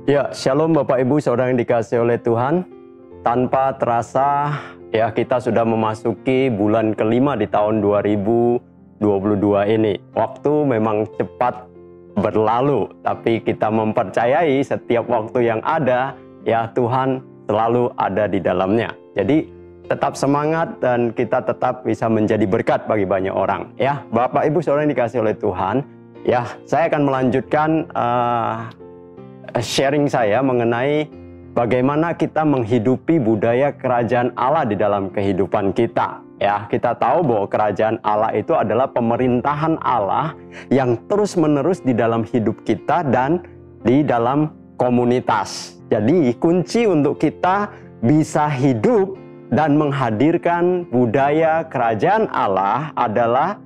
Ya, shalom Bapak Ibu Saudara yang dikasihi oleh Tuhan. Tanpa terasa ya kita sudah memasuki bulan kelima di tahun 2022 ini. Waktu memang cepat berlalu, tapi kita mempercayai setiap waktu yang ada ya Tuhan selalu ada di dalamnya. Jadi tetap semangat dan kita tetap bisa menjadi berkat bagi banyak orang. Ya, Bapak Ibu Saudara yang dikasihi oleh Tuhan, ya saya akan melanjutkan sharing saya mengenai bagaimana kita menghidupi budaya kerajaan Allah di dalam kehidupan kita. Ya, kita tahu bahwa kerajaan Allah itu adalah pemerintahan Allah yang terus-menerus di dalam hidup kita dan di dalam komunitas. Jadi, kunci untuk kita bisa hidup dan menghadirkan budaya kerajaan Allah adalah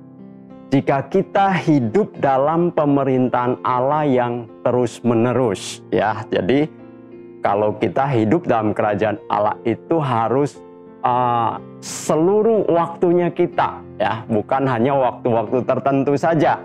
jika kita hidup dalam pemerintahan Allah yang terus-menerus, ya. Jadi kalau kita hidup dalam kerajaan Allah itu harus seluruh waktunya kita, ya, bukan hanya waktu-waktu tertentu saja.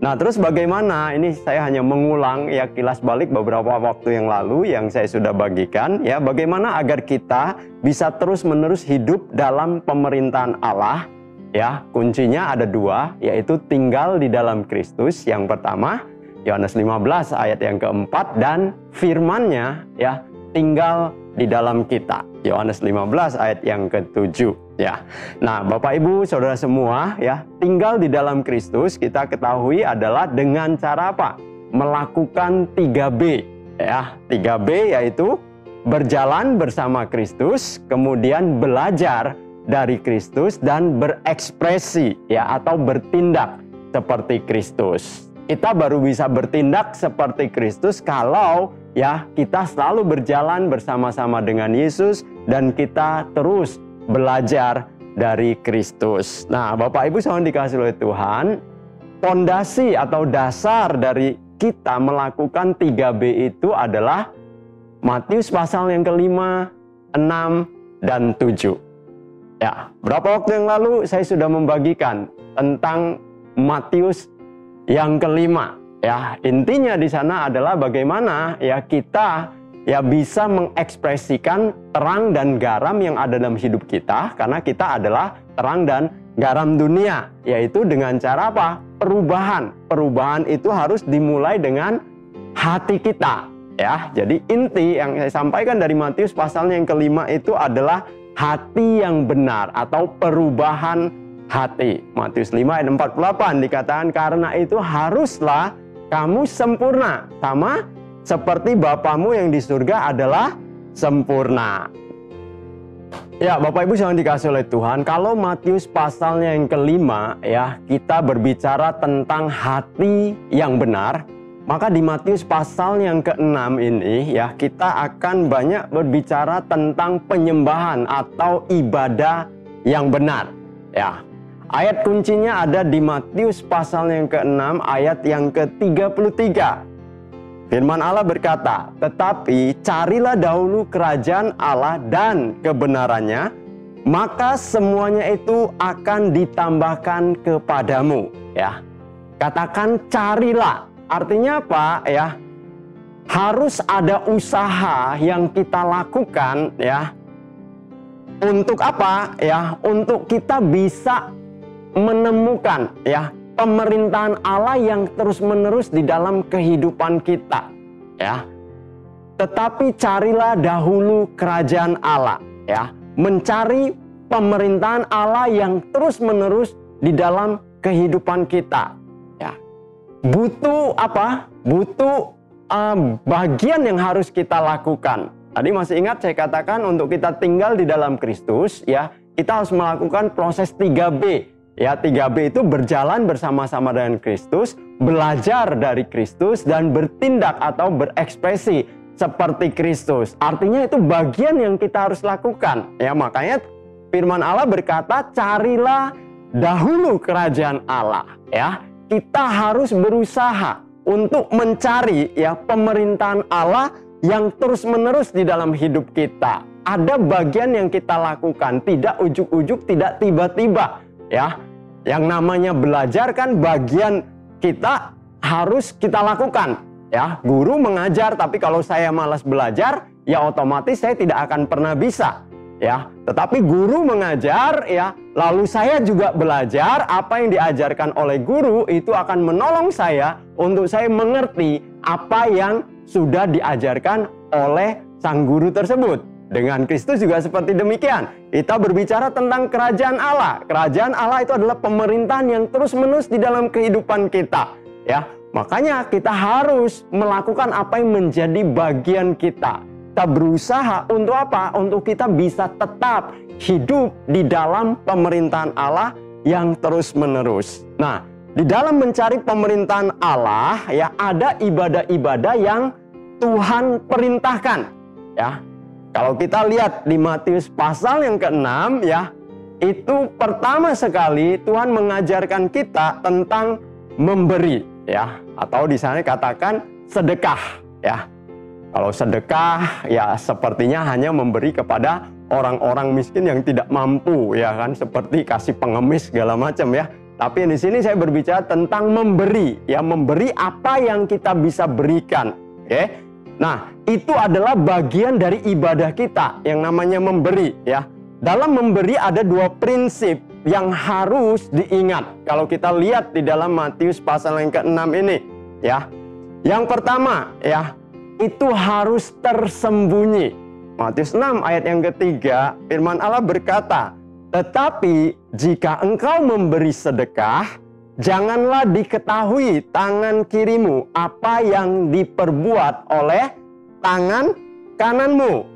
Nah, terus bagaimana? Ini saya hanya mengulang ya kilas balik beberapa waktu yang lalu yang saya sudah bagikan, ya. Bagaimana agar kita bisa terus-menerus hidup dalam pemerintahan Allah? Ya, kuncinya ada dua, yaitu tinggal di dalam Kristus. Yang pertama, Yohanes 15 ayat yang keempat, dan firman-Nya ya tinggal di dalam kita. Yohanes 15 ayat yang ketujuh. Ya. Nah, Bapak Ibu Saudara semua, ya, tinggal di dalam Kristus kita ketahui adalah dengan cara apa? Melakukan 3B. Ya, 3B yaitu berjalan bersama Kristus, kemudian belajar dari Kristus dan berekspresi ya atau bertindak seperti Kristus. Kita baru bisa bertindak seperti Kristus kalau ya kita selalu berjalan bersama-sama dengan Yesus dan kita terus belajar dari Kristus. Nah, Bapak Ibu saudara dikasihi oleh Tuhan, fondasi atau dasar dari kita melakukan 3B itu adalah Matius pasal yang kelima, 6, dan 7. Ya, berapa waktu yang lalu saya sudah membagikan tentang Matius yang kelima. Ya, intinya di sana adalah bagaimana ya kita ya bisa mengekspresikan terang dan garam yang ada dalam hidup kita, karena kita adalah terang dan garam dunia, yaitu dengan cara apa? Perubahan. Perubahan itu harus dimulai dengan hati kita. Ya, jadi inti yang saya sampaikan dari Matius pasalnya yang kelima itu adalah hati yang benar atau perubahan hati. Matius 5 ayat 48 dikatakan, karena itu haruslah kamu sempurna, sama seperti Bapamu yang di surga adalah sempurna. Ya, Bapak Ibu yang dikasihi oleh Tuhan, kalau Matius pasalnya yang kelima ya, kita berbicara tentang hati yang benar. Maka di Matius pasal yang ke-6 ini ya kita akan banyak berbicara tentang penyembahan atau ibadah yang benar. Ya. Ayat kuncinya ada di Matius pasal yang ke-6 ayat yang ke-33. Firman Allah berkata, "Tetapi carilah dahulu kerajaan Allah dan kebenarannya, maka semuanya itu akan ditambahkan kepadamu." Ya. Katakan carilah. Artinya apa ya? Harus ada usaha yang kita lakukan ya. Untuk apa ya? Untuk kita bisa menemukan ya pemerintahan Allah yang terus-menerus di dalam kehidupan kita ya. Tetapi carilah dahulu kerajaan Allah ya. Mencari pemerintahan Allah yang terus-menerus di dalam kehidupan kita. Butuh apa? Butuh bagian yang harus kita lakukan. Tadi masih ingat saya katakan untuk kita tinggal di dalam Kristus, ya kita harus melakukan proses 3B. Ya, 3B itu berjalan bersama-sama dengan Kristus, belajar dari Kristus, dan bertindak atau berekspresi seperti Kristus. Artinya itu bagian yang kita harus lakukan. Ya, makanya firman Allah berkata, carilah dahulu kerajaan Allah. Ya. Kita harus berusaha untuk mencari ya pemerintahan Allah yang terus-menerus di dalam hidup kita. Ada bagian yang kita lakukan, tidak ujuk-ujuk, tidak tiba-tiba ya. Yang namanya belajar kan bagian kita harus kita lakukan ya. Guru mengajar, tapi kalau saya malas belajar, ya otomatis saya tidak akan pernah bisa, ya. Tetapi guru mengajar, ya, lalu saya juga belajar, apa yang diajarkan oleh guru itu akan menolong saya untuk saya mengerti apa yang sudah diajarkan oleh sang guru tersebut. Dengan Kristus juga seperti demikian. Kita berbicara tentang kerajaan Allah. Kerajaan Allah itu adalah pemerintahan yang terus-menerus di dalam kehidupan kita, ya. Makanya kita harus melakukan apa yang menjadi bagian kita. Kita berusaha untuk apa? Untuk kita bisa tetap hidup di dalam pemerintahan Allah yang terus-menerus. Nah, di dalam mencari pemerintahan Allah, ya, ada ibadah-ibadah yang Tuhan perintahkan, ya. Kalau kita lihat di Matius pasal yang ke-6, ya, itu pertama sekali Tuhan mengajarkan kita tentang memberi, ya, atau di sana katakan sedekah, ya. Kalau sedekah, ya, sepertinya hanya memberi kepada orang-orang miskin yang tidak mampu, ya kan, seperti kasih pengemis segala macam, ya. Tapi di sini saya berbicara tentang memberi, ya, memberi apa yang kita bisa berikan, oke? Nah, itu adalah bagian dari ibadah kita yang namanya memberi, ya. Dalam memberi ada dua prinsip yang harus diingat. Kalau kita lihat di dalam Matius pasal yang ke-6 ini, ya. Yang pertama, ya, itu harus tersembunyi. Matius 6 ayat yang ketiga, firman Allah berkata, "Tetapi jika engkau memberi sedekah, janganlah diketahui tangan kirimu apa yang diperbuat oleh tangan kananmu."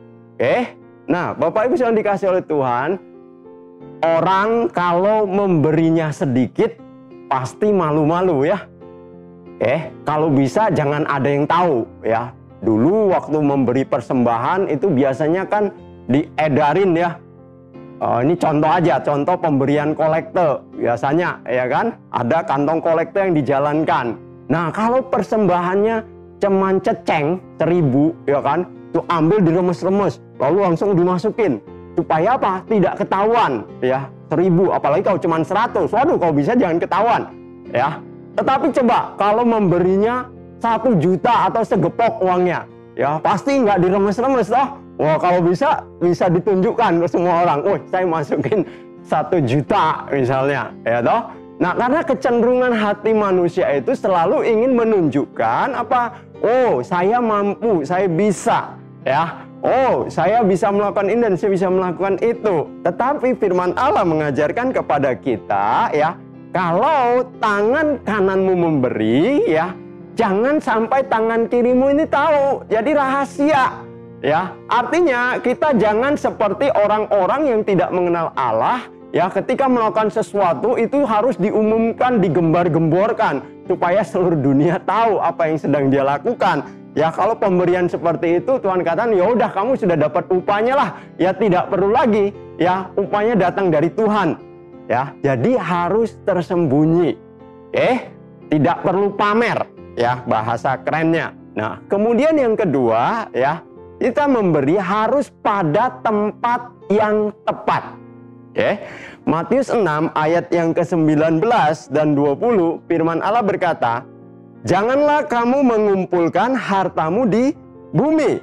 Nah, Bapak Ibu yang dikasih oleh Tuhan, orang kalau memberinya sedikit pasti malu-malu, ya. Kalau bisa jangan ada yang tahu, ya. Dulu waktu memberi persembahan itu biasanya kan diedarin, ya. Ini contoh aja, contoh pemberian kolekte biasanya, ya kan, ada kantong kolekte yang dijalankan. Nah, kalau persembahannya cuman ceceng 1000, ya kan, tuh ambil diremes-remes lalu langsung dimasukin supaya apa? Tidak ketahuan, ya. 1000, apalagi kalau cuman 100, waduh, kalau bisa jangan ketahuan, ya. Tetapi coba kalau memberinya 1 juta atau segepok uangnya, ya pasti nggak diremes-remes toh. Wah, kalau bisa ditunjukkan ke semua orang. Wah, saya masukin 1 juta misalnya, ya toh. Nah, karena kecenderungan hati manusia itu selalu ingin menunjukkan apa? Oh, saya mampu, saya bisa, ya. Oh, saya bisa melakukan ini dan saya bisa melakukan itu. Tetapi firman Allah mengajarkan kepada kita, ya, kalau tangan kananmu memberi, ya, jangan sampai tangan kirimu ini tahu. Jadi rahasia. Ya, artinya kita jangan seperti orang-orang yang tidak mengenal Allah, ya, ketika melakukan sesuatu itu harus diumumkan, digembar-gemborkan supaya seluruh dunia tahu apa yang sedang dia lakukan. Ya, kalau pemberian seperti itu Tuhan katakan, ya udah kamu sudah dapat upahnya lah, ya tidak perlu lagi, ya, upahnya datang dari Tuhan. Ya, jadi harus tersembunyi. Tidak perlu pamer, ya, bahasa kerennya. Nah, kemudian yang kedua, ya, kita memberi harus pada tempat yang tepat. Matius 6 ayat yang ke-19 dan 20, firman Allah berkata, "Janganlah kamu mengumpulkan hartamu di bumi.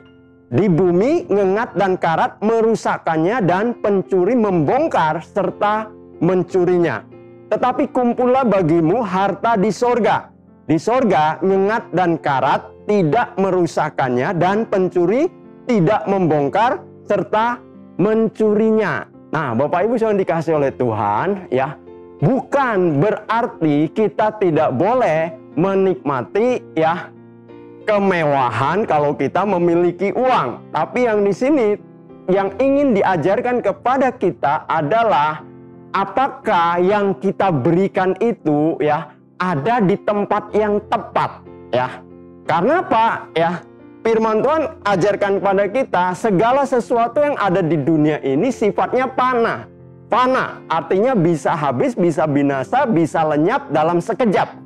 Di bumi ngengat dan karat merusakkannya dan pencuri membongkar serta mencurinya. Tetapi kumpullah bagimu harta di sorga. Di sorga ngengat dan karat tidak merusakkannya dan pencuri tidak membongkar serta mencurinya." Nah, Bapak Ibu yang dikasih oleh Tuhan, ya, bukan berarti kita tidak boleh menikmati, ya, kemewahan kalau kita memiliki uang. Tapi yang di sini yang ingin diajarkan kepada kita adalah apakah yang kita berikan itu, ya, ada di tempat yang tepat, ya. Karena apa, ya? Firman Tuhan ajarkan kepada kita segala sesuatu yang ada di dunia ini sifatnya panah. Panah artinya bisa habis, bisa binasa, bisa lenyap dalam sekejap.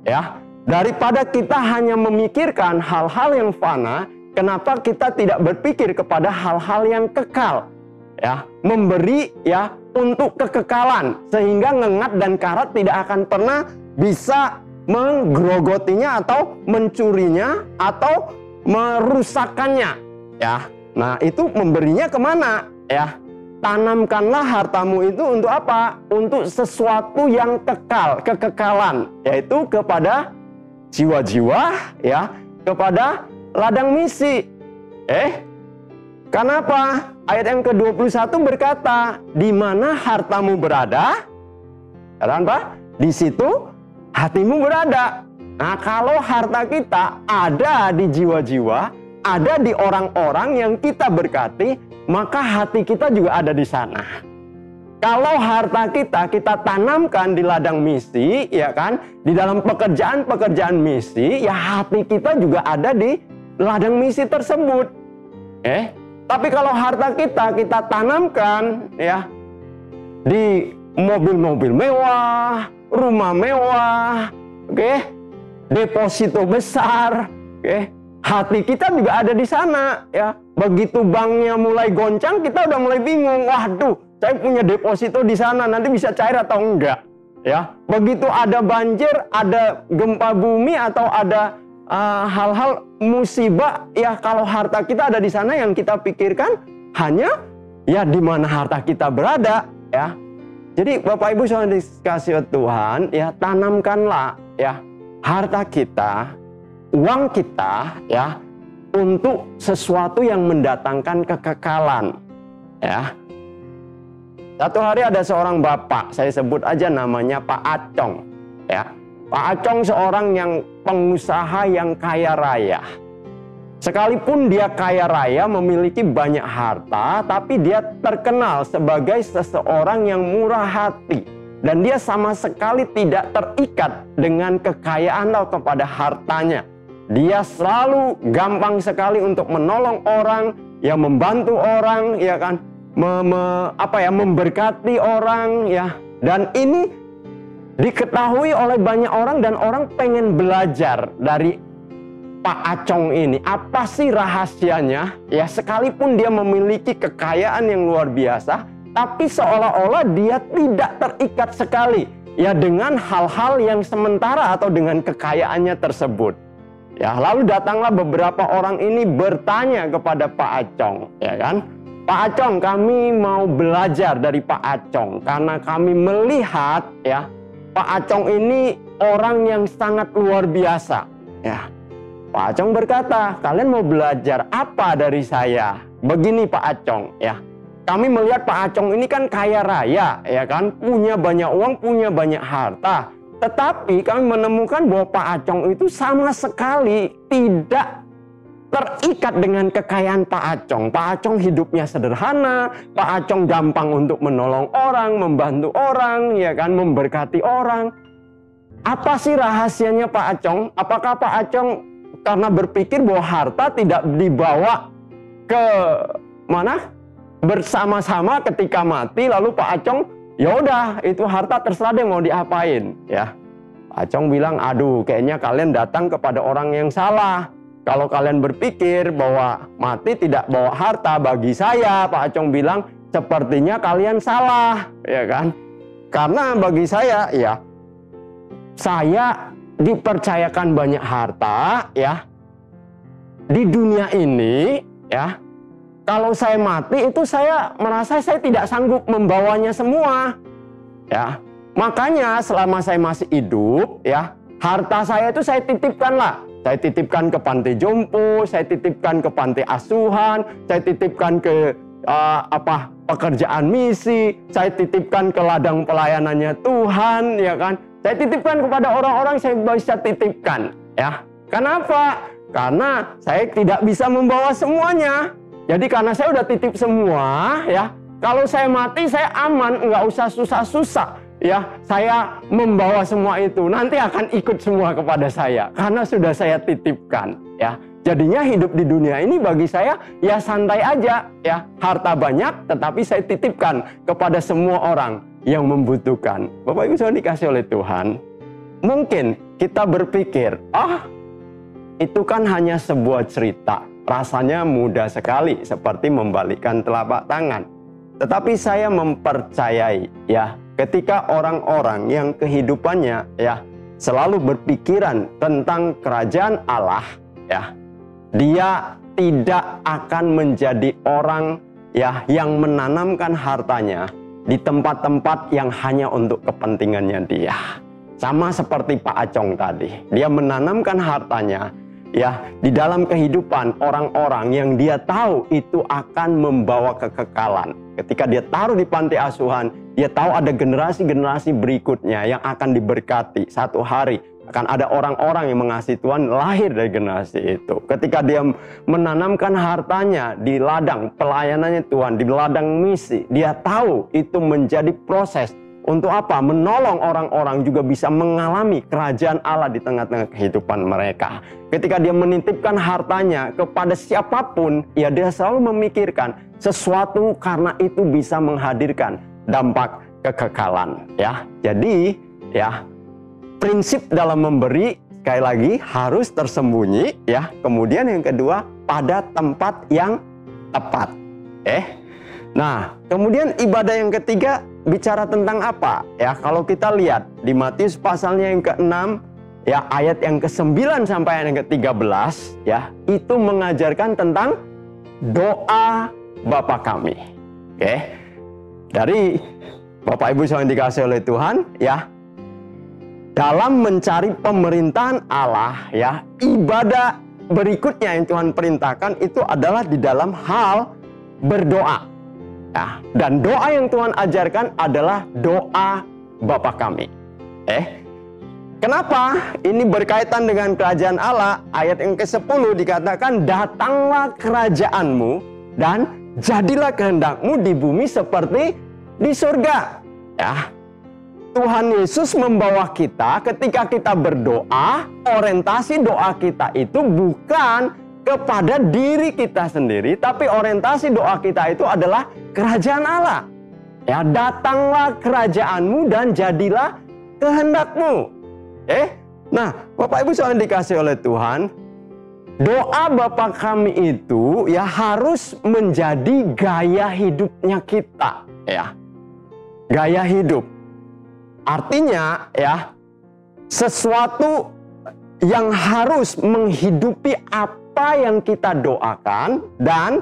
Ya, daripada kita hanya memikirkan hal-hal yang fana, kenapa kita tidak berpikir kepada hal-hal yang kekal? Ya, memberi, ya, untuk kekekalan sehingga ngengat dan karat tidak akan pernah bisa menggerogotinya atau mencurinya atau merusakkannya, ya. Nah, itu memberinya kemana, ya? Tanamkanlah hartamu itu untuk apa? Untuk sesuatu yang kekal, kekekalan, yaitu kepada jiwa-jiwa, ya, kepada ladang misi. Kenapa? Ayat yang ke-21 berkata, di mana hartamu berada, katakan Pak, di situ hatimu berada. Nah, kalau harta kita ada di jiwa-jiwa, ada di orang-orang yang kita berkati, maka hati kita juga ada di sana. Kalau harta kita tanamkan di ladang misi, ya kan, di dalam pekerjaan-pekerjaan misi, ya hati kita juga ada di ladang misi tersebut. Tapi kalau harta kita tanamkan, ya, di mobil-mobil mewah, rumah mewah, deposito besar, hati kita juga ada di sana, ya. Begitu banknya mulai goncang, kita udah mulai bingung. Waduh, saya punya deposito di sana, nanti bisa cair atau enggak, ya. Begitu ada banjir, ada gempa bumi atau ada hal-hal musibah, ya, kalau harta kita ada di sana, yang kita pikirkan hanya ya di mana harta kita berada, ya. Jadi Bapak Ibu Saudara dikasihi Tuhan, ya, tanamkanlah, ya, harta kita, uang kita, ya, untuk sesuatu yang mendatangkan kekekalan, ya. Satu hari ada seorang bapak, saya sebut aja namanya Pak Acong, ya. Pak Acong seorang yang pengusaha yang kaya raya. Sekalipun dia kaya raya, memiliki banyak harta, tapi dia terkenal sebagai seseorang yang murah hati. Dan dia sama sekali tidak terikat dengan kekayaan atau kepada hartanya. Dia selalu gampang sekali untuk menolong orang, ya, membantu orang, ya kan, memberkati orang, ya. Dan ini diketahui oleh banyak orang dan orang pengen belajar dari Pak Acong ini. Apa sih rahasianya? Ya, sekalipun dia memiliki kekayaan yang luar biasa, tapi seolah-olah dia tidak terikat sekali, ya, dengan hal-hal yang sementara atau dengan kekayaannya tersebut. Ya, lalu datanglah beberapa orang ini bertanya kepada Pak Acong, ya kan? Pak Acong, kami mau belajar dari Pak Acong karena kami melihat, ya, Pak Acong ini orang yang sangat luar biasa, ya. Pak Acong berkata, kalian mau belajar apa dari saya? Begini Pak Acong, ya. Kami melihat Pak Acong ini kan kaya raya, ya kan, punya banyak uang, punya banyak harta. Tetapi kami menemukan bahwa Pak Acong itu sama sekali tidak terikat dengan kekayaan Pak Acong. Pak Acong hidupnya sederhana, Pak Acong gampang untuk menolong orang, membantu orang, ya kan, memberkati orang. Apa sih rahasianya Pak Acong? Apakah Pak Acong karena berpikir bahwa harta tidak dibawa ke mana bersama-sama ketika mati, lalu Pak Acong, ya udah itu harta terserah deh mau diapain, ya. Pak Acong bilang, aduh, kayaknya kalian datang kepada orang yang salah. Kalau kalian berpikir bahwa mati tidak bawa harta, bagi saya, Pak Acong bilang, sepertinya kalian salah, ya kan? Karena bagi saya, ya, saya dipercayakan banyak harta, ya, di dunia ini, ya. Kalau saya mati itu saya merasa saya tidak sanggup membawanya semua, ya. Makanya selama saya masih hidup, ya, harta saya itu saya titipkanlah. Saya titipkan ke panti jompo, saya titipkan ke panti asuhan, saya titipkan ke pekerjaan misi, saya titipkan ke ladang pelayanannya Tuhan, ya kan. Saya titipkan kepada orang-orang, saya bisa titipkan, ya. Kenapa? Karena saya tidak bisa membawa semuanya. Jadi karena saya udah titip semua, ya. Kalau saya mati saya aman, nggak usah susah-susah, ya. Saya membawa semua itu, nanti akan ikut semua kepada saya karena sudah saya titipkan, ya. Jadinya hidup di dunia ini bagi saya ya santai aja, ya. Harta banyak tetapi saya titipkan kepada semua orang yang membutuhkan. Bapak Ibu Saudara dikasih oleh Tuhan, mungkin kita berpikir, itu kan hanya sebuah cerita, rasanya mudah sekali seperti membalikkan telapak tangan. Tetapi saya mempercayai, ya, ketika orang-orang yang kehidupannya, ya, selalu berpikiran tentang kerajaan Allah, ya, dia tidak akan menjadi orang ya yang menanamkan hartanya di tempat-tempat yang hanya untuk kepentingannya dia. Sama seperti Pak Acong tadi, dia menanamkan hartanya ya di dalam kehidupan orang-orang yang dia tahu itu akan membawa kekekalan. Ketika dia taruh di panti asuhan, dia tahu ada generasi-generasi berikutnya yang akan diberkati. Satu hari akan ada orang-orang yang mengasihi Tuhan lahir dari generasi itu. Ketika dia menanamkan hartanya di ladang pelayanannya Tuhan, di ladang misi, dia tahu itu menjadi proses untuk apa? Menolong orang-orang juga bisa mengalami kerajaan Allah di tengah-tengah kehidupan mereka. Ketika dia menitipkan hartanya kepada siapapun, ya dia selalu memikirkan sesuatu karena itu bisa menghadirkan dampak kekekalan. Ya, jadi ya prinsip dalam memberi sekali lagi harus tersembunyi. Ya, kemudian yang kedua pada tempat yang tepat. Nah, kemudian ibadah yang ketiga bicara tentang apa? Ya, kalau kita lihat di Matius pasalnya yang ke-6, ya ayat yang ke-9 sampai ayat yang ke-13, ya, itu mengajarkan tentang doa Bapa kami. Dari Bapak Ibu yang dikasihi oleh Tuhan, ya, dalam mencari pemerintahan Allah, ya, ibadah berikutnya yang Tuhan perintahkan itu adalah di dalam hal berdoa. Ya, dan doa yang Tuhan ajarkan adalah doa Bapa kami. Kenapa? Ini berkaitan dengan kerajaan Allah. Ayat yang ke-10 dikatakan, datanglah kerajaanmu dan jadilah kehendakmu di bumi seperti di surga. Ya, Tuhan Yesus membawa kita ketika kita berdoa, orientasi doa kita itu bukan kepada diri kita sendiri, tapi orientasi doa kita itu adalah kerajaan Allah. Ya, datanglah kerajaanmu dan jadilah kehendakmu. Nah, Bapak Ibu yang dikasihi oleh Tuhan, doa Bapa kami itu ya harus menjadi gaya hidupnya kita, ya. Gaya hidup. Artinya ya sesuatu yang harus menghidupi apa yang kita doakan dan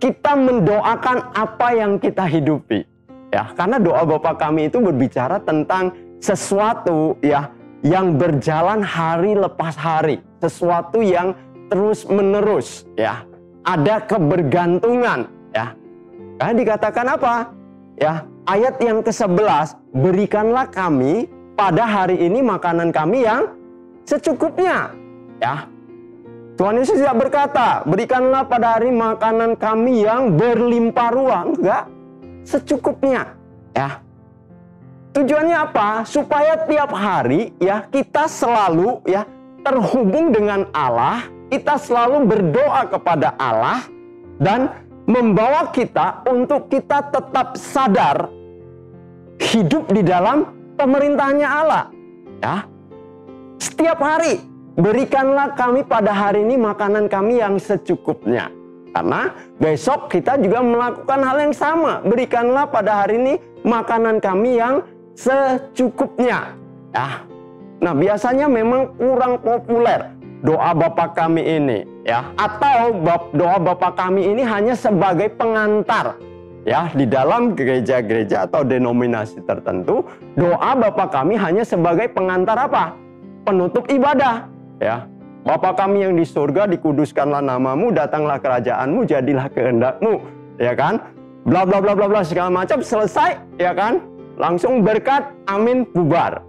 kita mendoakan apa yang kita hidupi. Ya, karena doa Bapa kami itu berbicara tentang sesuatu ya yang berjalan hari lepas hari, sesuatu yang terus-menerus ya. Ada kebergantungan ya. Karena dikatakan apa? Ya, ayat yang ke-11, berikanlah kami pada hari ini makanan kami yang secukupnya. Ya. Tuhan Yesus tidak berkata, berikanlah pada hari makanan kami yang berlimpah ruah. Enggak, secukupnya. Ya. Tujuannya apa? Supaya tiap hari ya kita selalu ya terhubung dengan Allah, kita selalu berdoa kepada Allah dan membawa kita untuk kita tetap sadar hidup di dalam pemerintahnya Allah. Ya. Setiap hari berikanlah kami pada hari ini makanan kami yang secukupnya. Karena besok kita juga melakukan hal yang sama. Berikanlah pada hari ini makanan kami yang secukupnya. Ya. Nah, biasanya memang kurang populer doa Bapa kami ini, ya. Atau doa Bapa kami ini hanya sebagai pengantar. Ya, di dalam gereja-gereja atau denominasi tertentu, doa Bapa kami hanya sebagai pengantar apa? Penutup ibadah. Ya, Bapa kami yang di surga, dikuduskanlah namamu, datanglah kerajaanmu, jadilah kehendakmu, ya kan? Bla bla bla bla bla segala macam, selesai, ya kan? Langsung berkat, amin, bubar.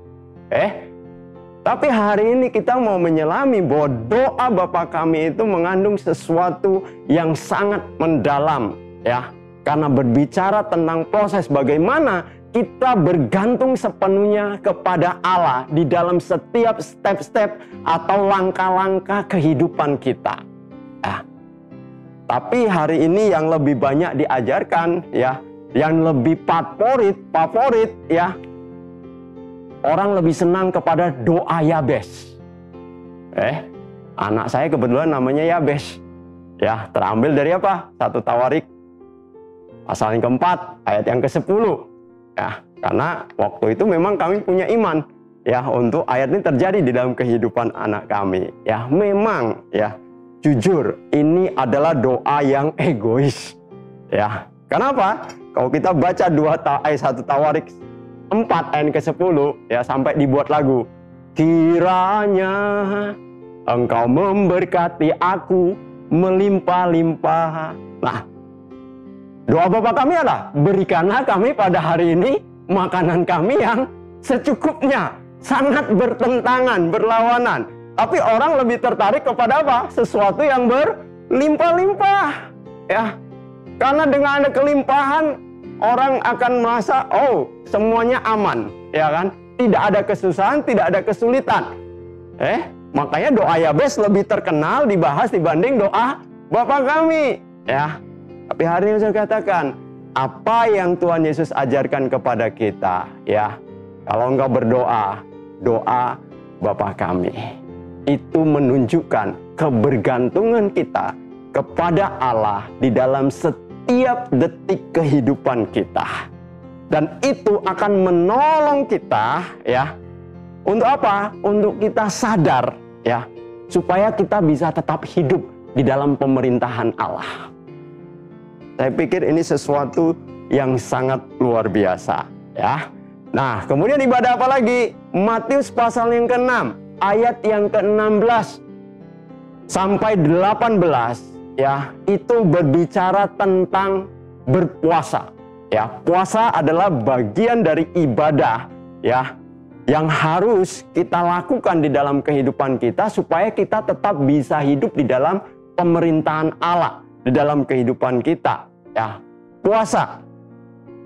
Tapi hari ini kita mau menyelami bahwa doa Bapa kami itu mengandung sesuatu yang sangat mendalam, ya. Karena berbicara tentang proses bagaimana kita bergantung sepenuhnya kepada Allah di dalam setiap step-step atau langkah-langkah kehidupan kita. Ya. Tapi hari ini yang lebih banyak diajarkan, ya, yang lebih favorit, ya, orang lebih senang kepada doa Yabes. Anak saya kebetulan namanya Yabes. Ya, terambil dari apa? 1 Tawarik pasal yang ke-4 ayat yang ke-10. Ya, karena waktu itu memang kami punya iman ya untuk ayat ini terjadi di dalam kehidupan anak kami. Ya, memang ya jujur ini adalah doa yang egois. Ya, kenapa? Kalau kita baca 1 Tawarik 4 ayat ke-10 ya sampai dibuat lagu. Kiranya Engkau memberkati aku melimpah-limpah. Nah, doa Bapa kami adalah berikanlah kami pada hari ini makanan kami yang secukupnya. Sangat bertentangan, berlawanan. Tapi orang lebih tertarik kepada apa? Sesuatu yang berlimpah-limpah. Ya, karena dengan ada kelimpahan, orang akan merasa, oh semuanya aman. Ya kan? Tidak ada kesusahan, tidak ada kesulitan. Makanya doa Yabes lebih terkenal dibahas dibanding doa Bapa kami. Ya, tapi hari ini saya katakan, apa yang Tuhan Yesus ajarkan kepada kita, ya, kalau engkau berdoa, doa Bapa kami, itu menunjukkan kebergantungan kita kepada Allah di dalam setiap detik kehidupan kita. Dan itu akan menolong kita, ya, untuk apa? Untuk kita sadar, ya, supaya kita bisa tetap hidup di dalam pemerintahan Allah. Saya pikir ini sesuatu yang sangat luar biasa, ya. Nah, kemudian ibadah apa lagi? Matius pasal yang ke-6, ayat yang ke-16 sampai 18, ya, itu berbicara tentang berpuasa. Ya, puasa adalah bagian dari ibadah, ya, yang harus kita lakukan di dalam kehidupan kita supaya kita tetap bisa hidup di dalam pemerintahan Allah di dalam kehidupan kita. Ya, puasa.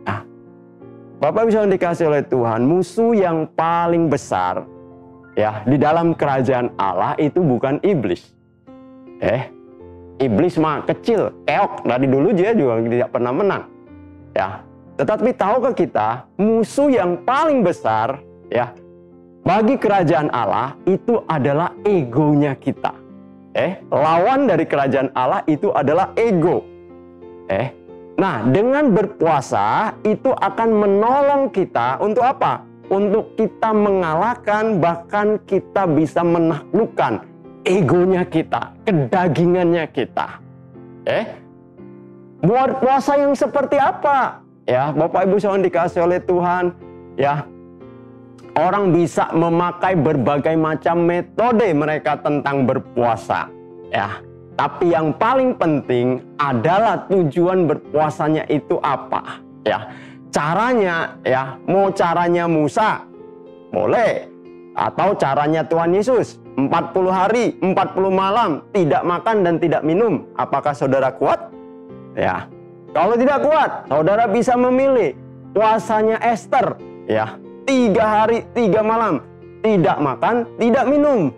Nah, Bapak bisa dikasih oleh Tuhan, musuh yang paling besar, ya, di dalam kerajaan Allah itu bukan iblis. Iblis mah kecil, keok, dari dulu dia juga tidak pernah menang. Ya, tetapi tahukah kita musuh yang paling besar, ya, bagi kerajaan Allah itu adalah egonya kita. Lawan dari kerajaan Allah itu adalah ego. Nah, dengan berpuasa itu akan menolong kita untuk apa? Untuk kita mengalahkan, bahkan kita bisa menaklukkan egonya kita, kedagingannya kita. Buat puasa yang seperti apa? Ya, Bapak Ibu yang dikasih oleh Tuhan, ya, orang bisa memakai berbagai macam metode mereka tentang berpuasa. Ya, tapi yang paling penting adalah tujuan berpuasanya itu apa? Ya, caranya, ya, mau caranya Musa, boleh, atau caranya Tuhan Yesus, 40 hari, 40 malam, tidak makan dan tidak minum. Apakah saudara kuat? Ya, kalau tidak kuat, saudara bisa memilih puasanya Esther, ya, 3 hari, 3 malam, tidak makan, tidak minum.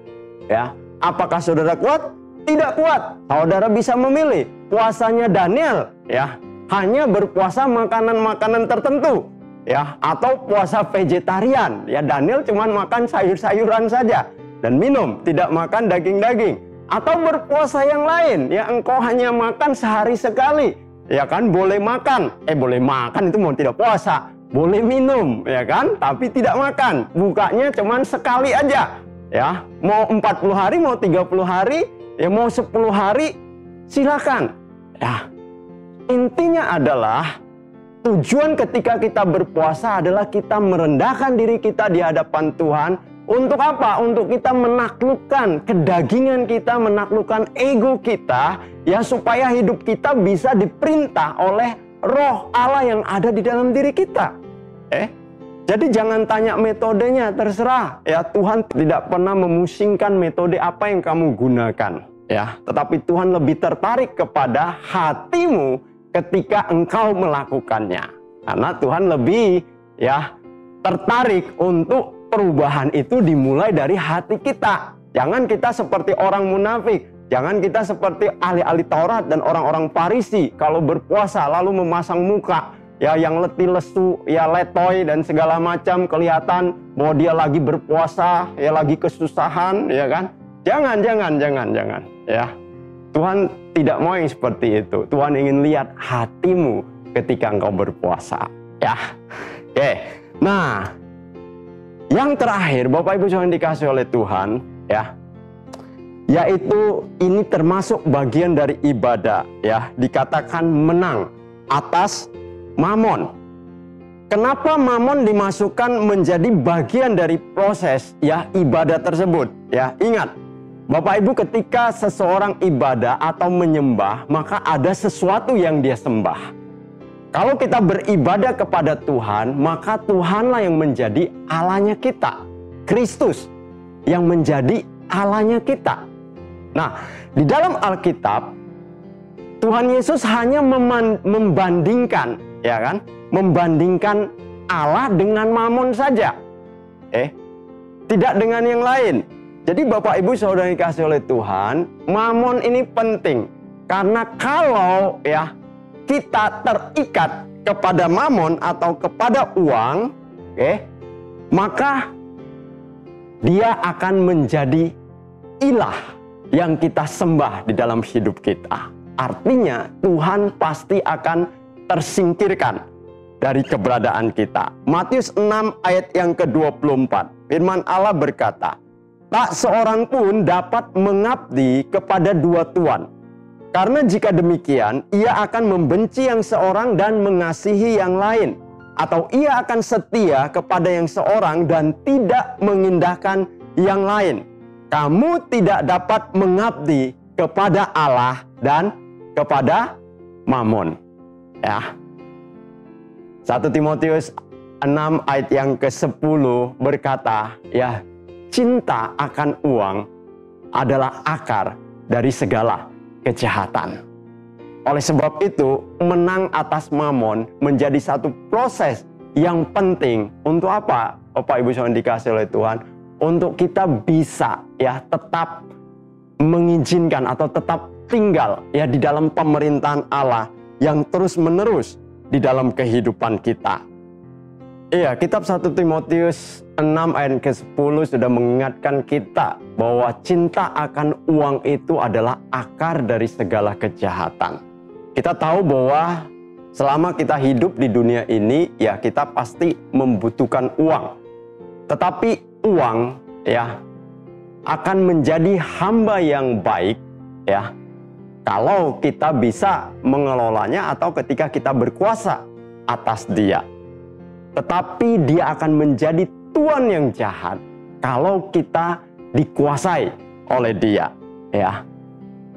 Ya, apakah saudara kuat? Tidak kuat. Saudara bisa memilih puasanya Daniel, ya, hanya berpuasa makanan-makanan tertentu, ya, atau puasa vegetarian. Ya, Daniel cuma makan sayur-sayuran saja dan minum, tidak makan daging-daging. Atau berpuasa yang lain, ya, engkau hanya makan sehari sekali, ya kan, boleh makan, boleh makan itu mau tidak puasa, boleh minum, ya kan, tapi tidak makan, bukanya cuman sekali aja, ya, mau 40 hari, mau 30 hari, ya mau 10 hari, silakan. Ya, intinya adalah tujuan ketika kita berpuasa adalah kita merendahkan diri kita di hadapan Tuhan. Untuk apa? Untuk kita menaklukkan kedagingan kita, menaklukkan ego kita, ya, supaya hidup kita bisa diperintah oleh Roh Allah yang ada di dalam diri kita. Jadi jangan tanya metodenya, terserah. Ya, Tuhan tidak pernah memusingkan metode apa yang kamu gunakan. Ya, tetapi Tuhan lebih tertarik kepada hatimu ketika engkau melakukannya. Karena Tuhan lebih, ya, tertarik untuk perubahan itu dimulai dari hati kita. Jangan kita seperti orang munafik. Jangan kita seperti ahli-ahli Taurat dan orang-orang Farisi. Kalau berpuasa lalu memasang muka, ya, yang letih lesu, ya, letoy dan segala macam, kelihatan bahwa dia lagi berpuasa, ya, lagi kesusahan, ya kan? Jangan. Ya, Tuhan tidak mau yang seperti itu. Tuhan ingin lihat hatimu ketika engkau berpuasa. Ya, oke. Nah, Yang terakhir, Bapak Ibu yang dikasih oleh Tuhan, ya, yaitu ini termasuk bagian dari ibadah, ya, dikatakan menang atas mamon. Kenapa mamon dimasukkan menjadi bagian dari proses, ya, ibadah tersebut? Ya, ingat, Bapak Ibu, ketika seseorang ibadah atau menyembah, maka ada sesuatu yang dia sembah. Kalau kita beribadah kepada Tuhan, maka Tuhanlah yang menjadi Allahnya kita. Kristus yang menjadi Allahnya kita. Nah, di dalam Alkitab, Tuhan Yesus hanya membandingkan, ya kan? Membandingkan Allah dengan mamon saja. Tidak dengan yang lain. Jadi Bapak Ibu saudara yang dikasih oleh Tuhan, mamon ini penting. Karena kalau, ya, kita terikat kepada mamon atau kepada uang, maka dia akan menjadi ilah yang kita sembah di dalam hidup kita. Artinya Tuhan pasti akan tersingkirkan dari keberadaan kita. Matius 6 ayat yang ke-24. Firman Allah berkata, "Tak seorang pun dapat mengabdi kepada dua tuan. Karena jika demikian, ia akan membenci yang seorang dan mengasihi yang lain. Atau ia akan setia kepada yang seorang dan tidak mengindahkan yang lain. Kamu tidak dapat mengabdi kepada Allah dan kepada mamon." Ya. 1 Timotius 6 ayat yang ke-10 berkata, ya, cinta akan uang adalah akar dari segala kejahatan. Oleh sebab itu, menang atas mamon menjadi satu proses yang penting untuk apa? Bapak Ibu yang dikasih oleh Tuhan, untuk kita bisa, ya, tetap mengizinkan atau tetap tinggal, ya, di dalam pemerintahan Allah yang terus-menerus di dalam kehidupan kita. Iya, kitab 1 Timotius 6 ayat ke-10 sudah mengingatkan kita bahwa cinta akan uang itu adalah akar dari segala kejahatan. Kita tahu bahwa selama kita hidup di dunia ini, ya, kita pasti membutuhkan uang. Tetapi uang, ya, akan menjadi hamba yang baik, ya, kalau kita bisa mengelolanya atau ketika kita berkuasa atas dia. Tetapi dia akan menjadi tuan yang jahat kalau kita dikuasai oleh dia, ya.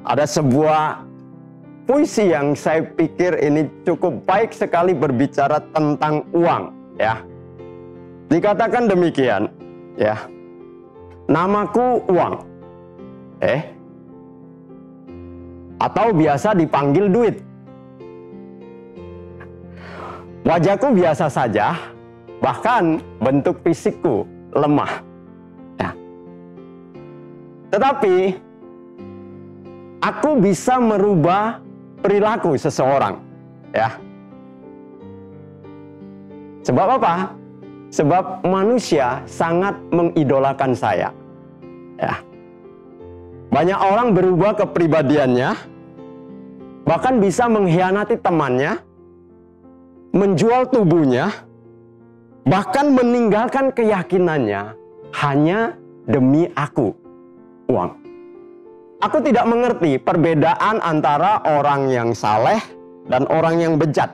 Ada sebuah puisi yang saya pikir ini cukup baik sekali berbicara tentang uang, ya. Dikatakan demikian, ya. Namaku uang. Atau biasa dipanggil duit. Wajahku biasa saja, bahkan bentuk fisikku lemah. Ya. Tetapi aku bisa merubah perilaku seseorang, ya. Sebab apa? Sebab manusia sangat mengidolakan saya. Ya. Banyak orang berubah kepribadiannya, bahkan bisa mengkhianati temannya, menjual tubuhnya, bahkan meninggalkan keyakinannya hanya demi aku, uang. Aku tidak mengerti perbedaan antara orang yang saleh dan orang yang bejat.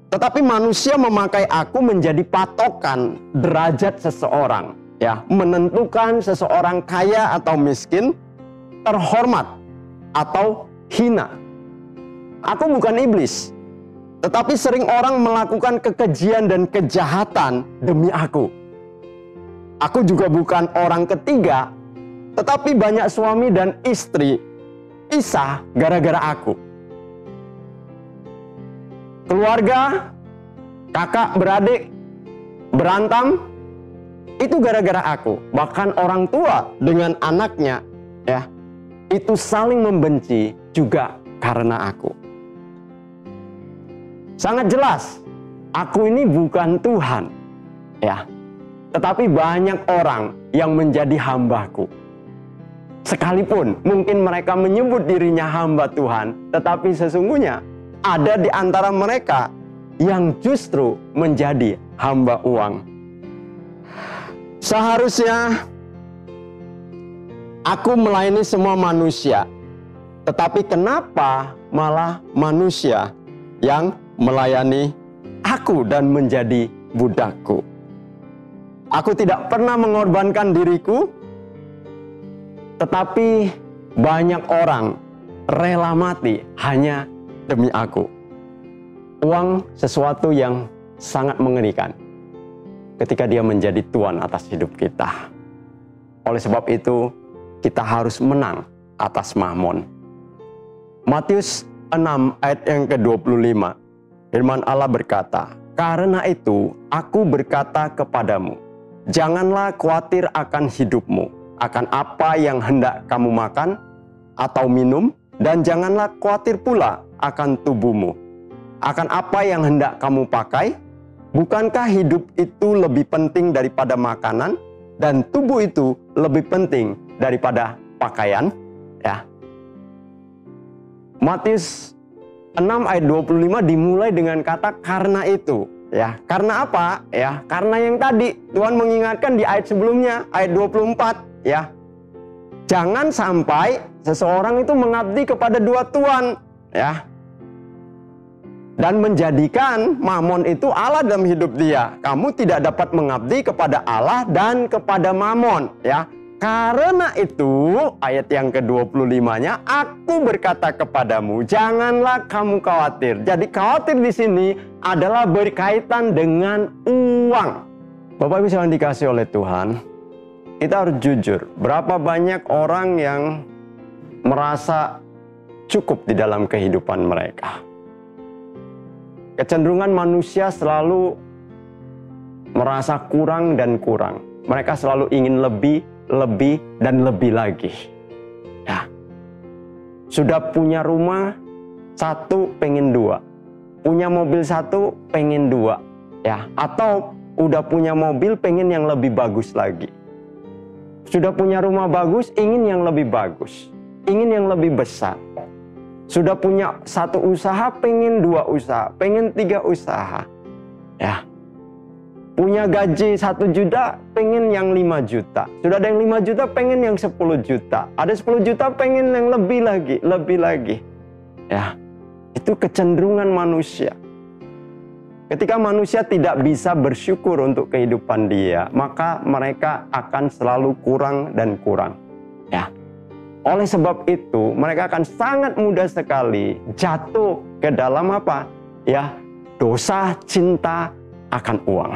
Tetapi manusia memakai aku menjadi patokan derajat seseorang, ya, menentukan seseorang kaya atau miskin, terhormat atau hina. Aku bukan iblis, tetapi sering orang melakukan kekejian dan kejahatan demi aku. Aku juga bukan orang ketiga, tetapi banyak suami dan istri pisah gara-gara aku. Keluarga, kakak beradik berantem, itu gara-gara aku. Bahkan orang tua dengan anaknya, ya, itu saling membenci juga karena aku. Sangat jelas, aku ini bukan Tuhan, ya. Tetapi banyak orang yang menjadi hambaku. Sekalipun mungkin mereka menyebut dirinya hamba Tuhan, tetapi sesungguhnya ada di antara mereka yang justru menjadi hamba uang. Seharusnya aku melayani semua manusia, tetapi kenapa malah manusia yang melayani aku dan menjadi budakku? Aku tidak pernah mengorbankan diriku, tetapi banyak orang rela mati hanya demi aku. Uang sesuatu yang sangat mengerikan ketika dia menjadi tuan atas hidup kita. Oleh sebab itu, kita harus menang atas Mammon. Matius 6 ayat yang ke-25. Firman Allah berkata, "Karena itu aku berkata kepadamu, janganlah khawatir akan hidupmu, akan apa yang hendak kamu makan atau minum, dan janganlah khawatir pula akan tubuhmu, akan apa yang hendak kamu pakai. Bukankah hidup itu lebih penting daripada makanan, dan tubuh itu lebih penting daripada pakaian?" Ya. Matius 6 ayat 25 dimulai dengan kata "karena itu". Ya, karena apa? Ya, karena yang tadi Tuhan mengingatkan di ayat sebelumnya, ayat 24, ya. Jangan sampai seseorang itu mengabdi kepada dua tuan, ya. Dan menjadikan Mammon itu Allah dalam hidup dia. Kamu tidak dapat mengabdi kepada Allah dan kepada Mammon, ya. Karena itu, ayat yang ke-25-nya, aku berkata kepadamu, janganlah kamu khawatir. Jadi khawatir di sini adalah berkaitan dengan uang. Bapak Ibu yang dikasih oleh Tuhan, kita harus jujur. Berapa banyak orang yang merasa cukup di dalam kehidupan mereka? Kecenderungan manusia selalu merasa kurang dan kurang. Mereka selalu ingin lebih, dan lebih lagi. Ya. Sudah punya rumah, satu pengen dua. Punya mobil satu, pengen dua. Ya. Atau udah punya mobil, pengen yang lebih bagus lagi. Sudah punya rumah bagus, ingin yang lebih bagus. Ingin yang lebih besar. Sudah punya satu usaha, pengen dua usaha, pengen tiga usaha. Ya. Punya gaji 1 juta, pengen yang 5 juta. Sudah ada yang 5 juta, pengen yang 10 juta. Ada 10 juta, pengen yang lebih lagi, lebih lagi. Ya, itu kecenderungan manusia. Ketika manusia tidak bisa bersyukur untuk kehidupan dia, maka mereka akan selalu kurang dan kurang. Ya. Oleh sebab itu, mereka akan sangat mudah sekali jatuh ke dalam apa? Ya, dosa cinta akan uang.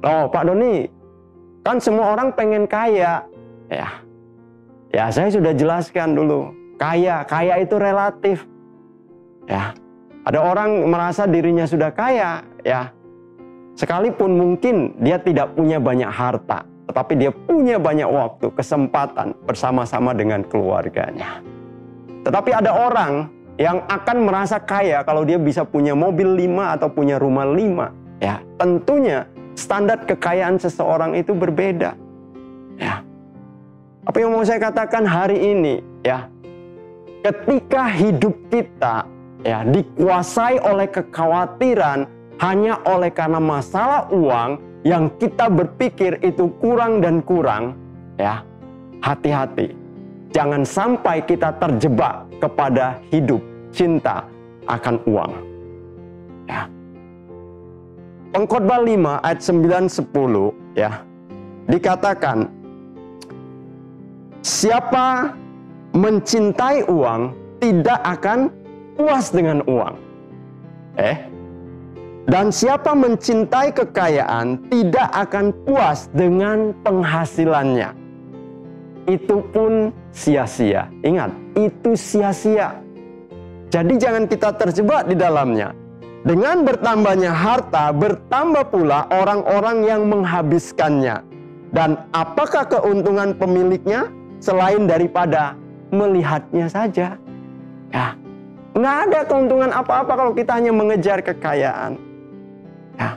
Oh, Pak Doni, kan semua orang pengen kaya. Ya, saya sudah jelaskan dulu. Kaya itu relatif. Ya, ada orang merasa dirinya sudah kaya. Ya, sekalipun mungkin dia tidak punya banyak harta, tetapi dia punya banyak waktu, kesempatan bersama-sama dengan keluarganya. Tetapi ada orang yang akan merasa kaya kalau dia bisa punya mobil 5 atau punya rumah 5. Ya, tentunya standar kekayaan seseorang itu berbeda. Ya. Apa yang mau saya katakan hari ini, ya. Ketika hidup kita ya dikuasai oleh kekhawatiran hanya oleh karena masalah uang yang kita berpikir itu kurang dan kurang, ya. Hati-hati. Jangan sampai kita terjebak kepada hidup cinta akan uang. Ya. Pengkhotbah 5 ayat 9-10 ya. Dikatakan, siapa mencintai uang tidak akan puas dengan uang. Dan siapa mencintai kekayaan tidak akan puas dengan penghasilannya. Itu pun sia-sia. Ingat, itu sia-sia. Jadi jangan kita terjebak di dalamnya. Dengan bertambahnya harta, bertambah pula orang-orang yang menghabiskannya. Dan apakah keuntungan pemiliknya selain daripada melihatnya saja? Ya, nggak ada keuntungan apa-apa kalau kita hanya mengejar kekayaan. Ya.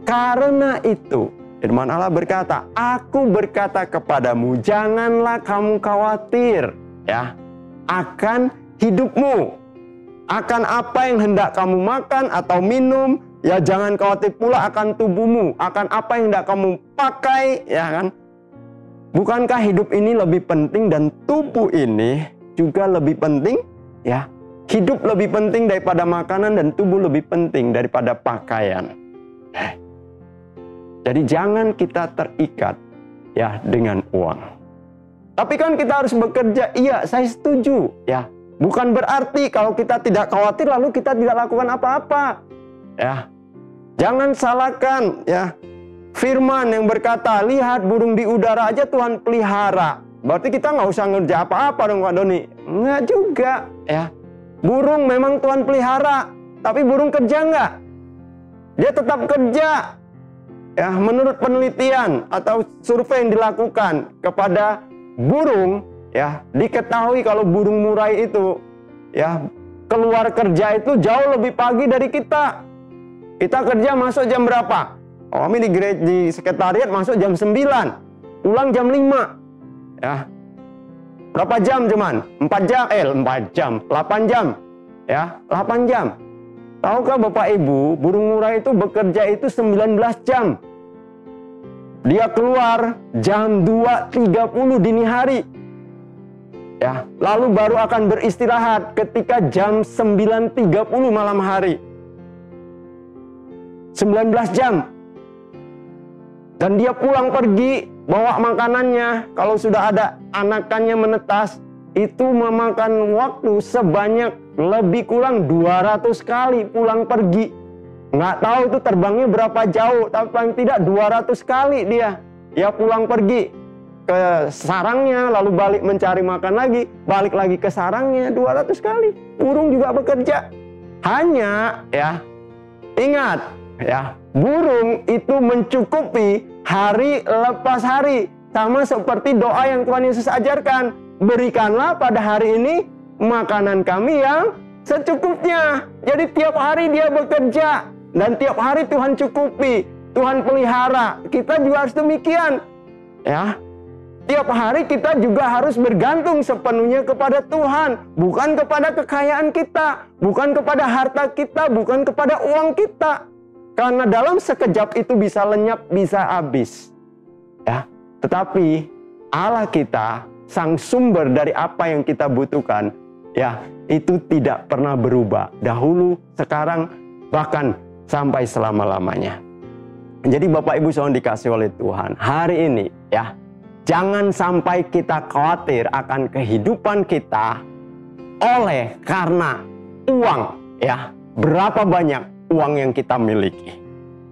Karena itu, firman Allah berkata, aku berkata kepadamu, janganlah kamu khawatir ya akan hidupmu. Akan apa yang hendak kamu makan atau minum, Ya jangan khawatir pula akan tubuhmu, akan apa yang hendak kamu pakai, ya kan? Bukankah hidup ini lebih penting dan tubuh ini juga lebih penting? Ya, hidup lebih penting daripada makanan dan tubuh lebih penting daripada pakaian. Jadi jangan kita terikat ya dengan uang. Tapi kan kita harus bekerja. Iya, saya setuju. Ya, bukan berarti kalau kita tidak khawatir lalu kita tidak lakukan apa-apa. Ya, jangan salahkan ya firman yang berkata, lihat burung di udara aja Tuhan pelihara. Berarti kita nggak usah ngerja apa-apa dong Pak Doni. Nggak juga ya. Burung memang Tuhan pelihara, tapi burung kerja nggak? Dia tetap kerja. Ya, menurut penelitian atau survei yang dilakukan kepada burung, ya diketahui kalau burung murai itu ya keluar kerja itu jauh lebih pagi dari kita. Kita kerja masuk jam berapa? Kami di sekretariat masuk jam 9, pulang jam 5. Ya. Berapa jam cuman? 8 jam. Ya, 8 jam. Tahukah Bapak Ibu, burung murai itu bekerja itu 19 jam. Dia keluar jam 2.30 dini hari. Ya, lalu baru akan beristirahat ketika jam 9.30 malam hari. 19 jam. Dan dia pulang pergi, bawa makanannya. Kalau sudah ada anakannya menetas, itu memakan waktu sebanyak lebih kurang 200 kali pulang pergi. Nggak tahu itu terbangnya berapa jauh, tapi paling tidak 200 kali dia pulang pergi ke sarangnya, lalu balik mencari makan lagi, balik lagi ke sarangnya 200 kali. Burung juga bekerja. Hanya ya, ingat ya, burung itu mencukupi hari lepas hari. Sama seperti doa yang Tuhan Yesus ajarkan. Berikanlah pada hari ini makanan kami yang secukupnya. Jadi tiap hari dia bekerja. Dan tiap hari Tuhan cukupi. Tuhan pelihara. Kita juga harus demikian. Ya. Tiap hari kita juga harus bergantung sepenuhnya kepada Tuhan. Bukan kepada kekayaan kita. Bukan kepada harta kita. Bukan kepada uang kita. Karena dalam sekejap itu bisa lenyap, bisa habis. Ya, tetapi Allah kita, sang sumber dari apa yang kita butuhkan, ya, itu tidak pernah berubah. Dahulu, sekarang, bahkan sampai selama-lamanya. Jadi Bapak Ibu saudara dikasih oleh Tuhan, hari ini ya, jangan sampai kita khawatir akan kehidupan kita oleh karena uang, ya, berapa banyak uang yang kita miliki.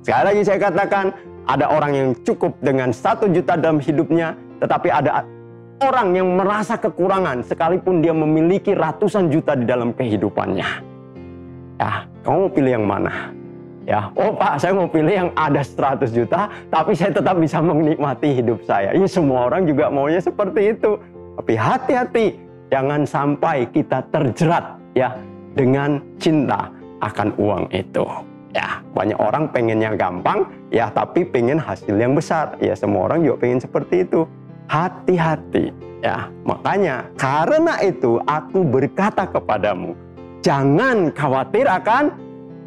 Sekali lagi saya katakan, ada orang yang cukup dengan 1 juta dalam hidupnya, tetapi ada orang yang merasa kekurangan sekalipun dia memiliki ratusan juta di dalam kehidupannya. Ya, kamu mau pilih yang mana? Ya, oh Pak, saya mau pilih yang ada 100 juta, tapi saya tetap bisa menikmati hidup saya. Ya, semua orang juga maunya seperti itu. Tapi hati-hati, jangan sampai kita terjerat ya dengan cinta akan uang itu. Ya, banyak orang pengennya gampang, ya tapi pengen hasil yang besar. Ya, semua orang juga pengen seperti itu. Hati-hati, ya. Makanya karena itu aku berkata kepadamu, jangan khawatir akan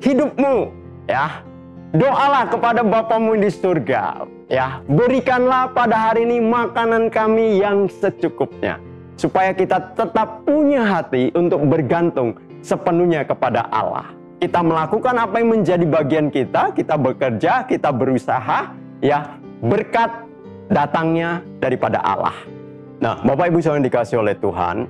hidupmu. Ya, doalah kepada Bapamu di surga. Ya, berikanlah pada hari ini makanan kami yang secukupnya, supaya kita tetap punya hati untuk bergantung sepenuhnya kepada Allah. Kita melakukan apa yang menjadi bagian kita bekerja, kita berusaha, ya, berkat datangnya daripada Allah. Nah, Bapak Ibu saudara yang dikasih oleh Tuhan,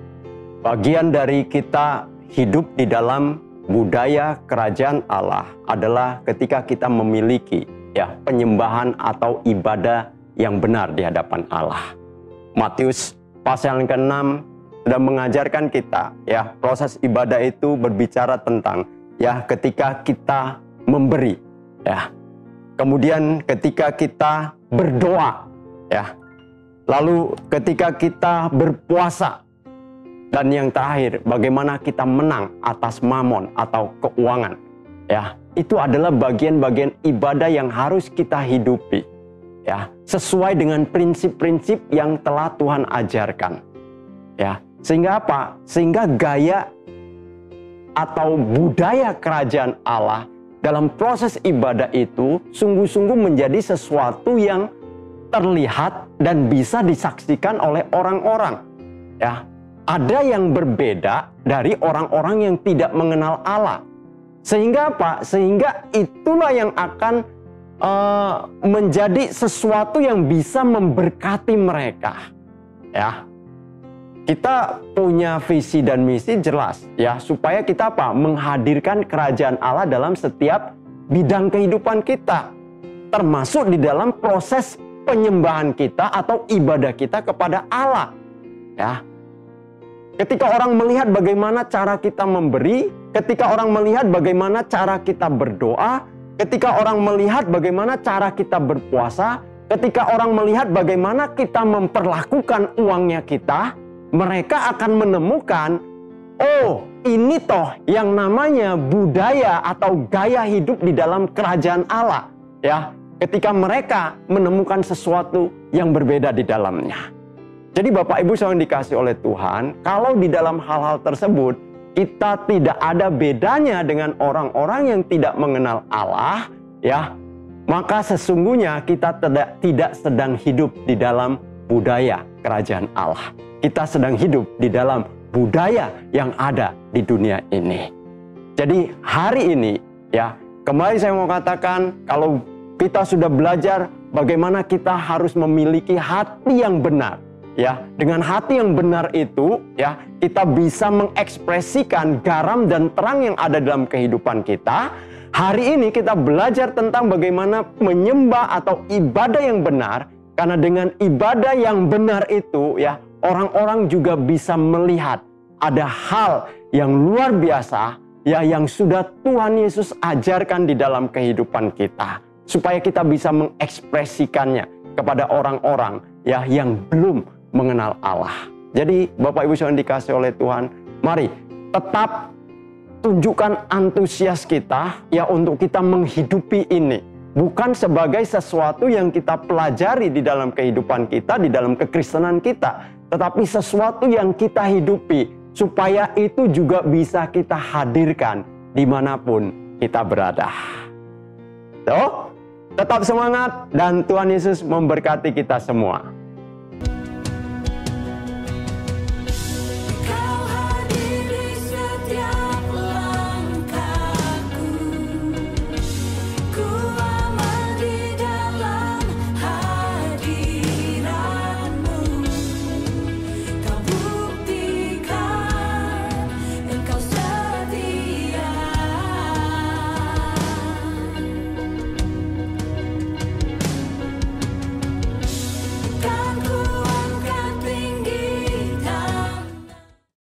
bagian dari kita hidup di dalam budaya kerajaan Allah adalah ketika kita memiliki ya penyembahan atau ibadah yang benar di hadapan Allah. Matius pasal yang ke-6 sudah mengajarkan kita ya, proses ibadah itu berbicara tentang ya ketika kita memberi ya. Kemudian ketika kita berdoa ya. Lalu ketika kita berpuasa. Dan yang terakhir, bagaimana kita menang atas mamon atau keuangan. Ya, itu adalah bagian-bagian ibadah yang harus kita hidupi. Ya, sesuai dengan prinsip-prinsip yang telah Tuhan ajarkan. Ya, sehingga apa? Sehingga gaya atau budaya kerajaan Allah dalam proses ibadah itu sungguh-sungguh menjadi sesuatu yang terlihat dan bisa disaksikan oleh orang-orang. Ya, ada yang berbeda dari orang-orang yang tidak mengenal Allah. Sehingga apa? Sehingga itulah yang akan menjadi sesuatu yang bisa memberkati mereka. Ya, kita punya visi dan misi jelas, ya, supaya kita apa? Menghadirkan kerajaan Allah dalam setiap bidang kehidupan kita, termasuk di dalam proses penyembahan kita atau ibadah kita kepada Allah. Ya, ketika orang melihat bagaimana cara kita memberi, ketika orang melihat bagaimana cara kita berdoa, ketika orang melihat bagaimana cara kita berpuasa, ketika orang melihat bagaimana kita memperlakukan uangnya kita, mereka akan menemukan, oh, ini toh yang namanya budaya atau gaya hidup di dalam kerajaan Allah. Ya, ketika mereka menemukan sesuatu yang berbeda di dalamnya. Jadi Bapak Ibu yang dikasih oleh Tuhan, kalau di dalam hal-hal tersebut kita tidak ada bedanya dengan orang-orang yang tidak mengenal Allah, ya, maka sesungguhnya kita tidak sedang hidup di dalam budaya kerajaan Allah. Kita sedang hidup di dalam budaya yang ada di dunia ini. Jadi hari ini, ya, kembali saya mau katakan, kalau kita sudah belajar bagaimana kita harus memiliki hati yang benar. Ya, dengan hati yang benar itu, ya, kita bisa mengekspresikan garam dan terang yang ada dalam kehidupan kita. Hari ini kita belajar tentang bagaimana menyembah atau ibadah yang benar, karena dengan ibadah yang benar itu, ya, orang-orang juga bisa melihat ada hal yang luar biasa, ya, yang sudah Tuhan Yesus ajarkan di dalam kehidupan kita, supaya kita bisa mengekspresikannya kepada orang-orang, ya, yang belum mengenal Allah. Jadi Bapak Ibu yang dikasih oleh Tuhan, mari tetap tunjukkan antusias kita, ya, untuk kita menghidupi ini. Bukan sebagai sesuatu yang kita pelajari di dalam kehidupan kita, di dalam kekristenan kita, tetapi sesuatu yang kita hidupi, supaya itu juga bisa kita hadirkan dimanapun kita berada. So, tetap semangat dan Tuhan Yesus memberkati kita semua.